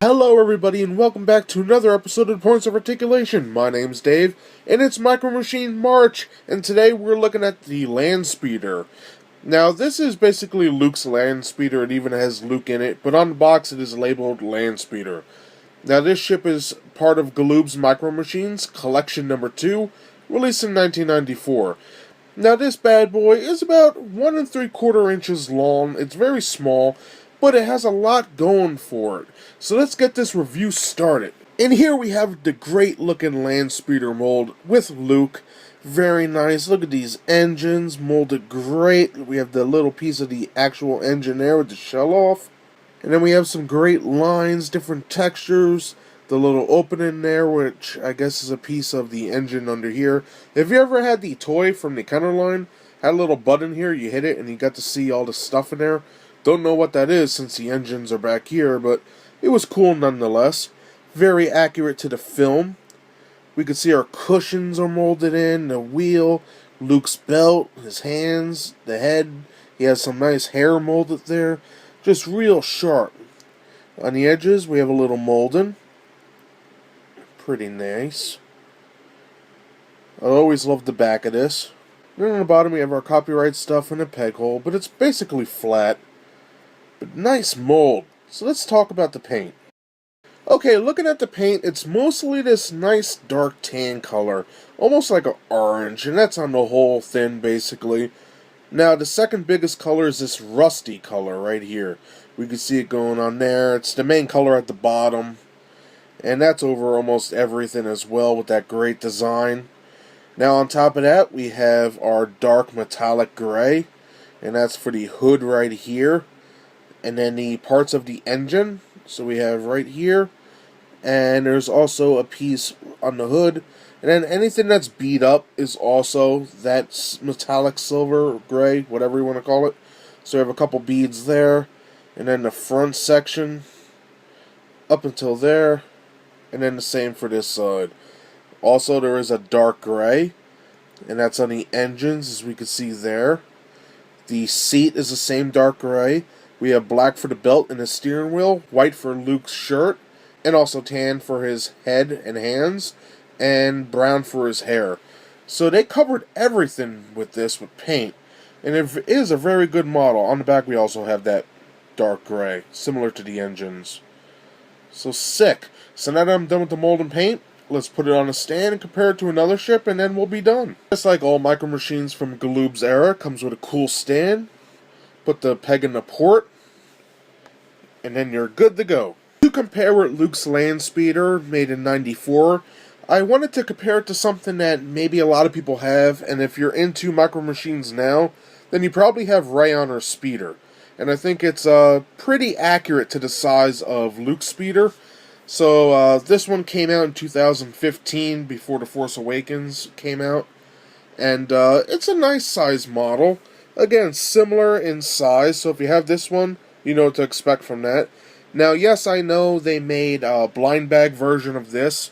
Hello everybody and welcome back to another episode of Points of Articulation. My name's Dave, and it's Micro Machine March, and today we're looking at the Landspeeder. Now this is basically Luke's Landspeeder, it even has Luke in it, but on the box it is labeled Landspeeder. Now this ship is part of Galoob's Micro Machines, collection number 2, released in 1994. Now this bad boy is about 1 3/4 inches long, it's very small, but it has a lot going for it. So let's get this review started. And here we have the great looking Landspeeder mold with Luke. Very nice. Look at these engines, molded great. We have the little piece of the actual engine there with the shell off. And then we have some great lines, different textures. The little opening there, which I guess is a piece of the engine under here. Have you ever had the toy from the Kenner line? Had a little button here, you hit it and you got to see all the stuff in there. Don't know what that is since the engines are back here, but it was cool nonetheless. Very accurate to the film. We could see our cushions are molded in, the wheel, Luke's belt, his hands, the head. He has some nice hair molded there. Just real sharp. On the edges, we have a little molding. Pretty nice. I always loved the back of this. Then on the bottom, we have our copyright stuff and a peg hole, but it's basically flat. But nice mold. So let's talk about the paint. Okay, looking at the paint, it's mostly this nice dark tan color. Almost like an orange, and that's on the whole thing, basically. Now, the second biggest color is this rusty color right here. We can see it going on there. It's the main color at the bottom. And that's over almost everything as well with that great design. Now, on top of that, we have our dark metallic gray. And that's for the hood right here. And then the parts of the engine, so we have right here, and there's also a piece on the hood, and then anything that's beat up is also that metallic silver, gray, whatever you want to call it. So we have a couple beads there, and then the front section up until there, and then the same for this side. Also there is a dark gray, and that's on the engines, as we can see there. The seat is the same dark gray. We have black for the belt and the steering wheel, white for Luke's shirt, and also tan for his head and hands, and brown for his hair. So they covered everything with this with paint, and it is a very good model. On the back we also have that dark gray, similar to the engines. So sick. So now that I'm done with the mold and paint, let's put it on a stand and compare it to another ship, and then we'll be done. Just like all Micro Machines from Galoob's era, comes with a cool stand. Put the peg in the port, and then you're good to go. To compare with Luke's Landspeeder, made in '94, I wanted to compare it to something that maybe a lot of people have, and if you're into Micro Machines now, then you probably have Rayon or Speeder. And I think it's pretty accurate to the size of Luke's Speeder. So this one came out in 2015, before The Force Awakens came out, and it's a nice size model. Again, similar in size, so if you have this one, you know what to expect from that. Now, yes, I know they made a blind bag version of this,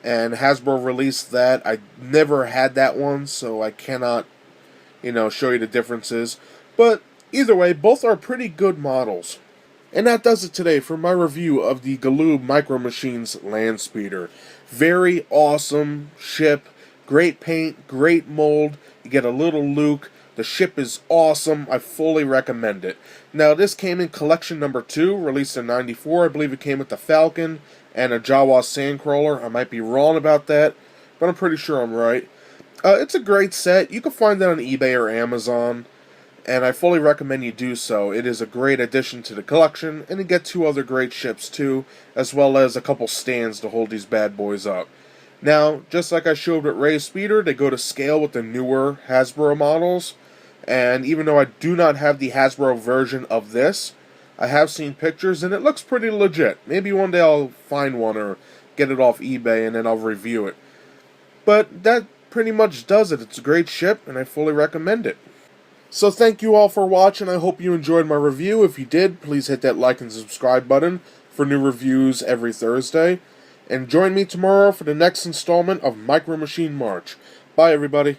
and Hasbro released that. I never had that one, so I cannot, show you the differences. But either way, both are pretty good models. And that does it today for my review of the Galoob Micro Machines Landspeeder. Very awesome ship, great paint, great mold. You get a little Luke. The ship is awesome. I fully recommend it. Now, this came in collection number 2, released in '94. I believe it came with the Falcon and a Jawa Sandcrawler. I might be wrong about that, but I'm pretty sure I'm right. It's a great set. You can find that on eBay or Amazon, and I fully recommend you do so. It is a great addition to the collection, and you get 2 other great ships too, as well as a couple stands to hold these bad boys up. Now, just like I showed with Ray's Speeder, they go to scale with the newer Hasbro models. And even though I do not have the Hasbro version of this, I have seen pictures and it looks pretty legit. Maybe one day I'll find one or get it off eBay and then I'll review it. But that pretty much does it. It's a great ship and I fully recommend it. So thank you all for watching. I hope you enjoyed my review. If you did, please hit that like and subscribe button for new reviews every Thursday. And join me tomorrow for the next installment of Micro Machine March. Bye everybody.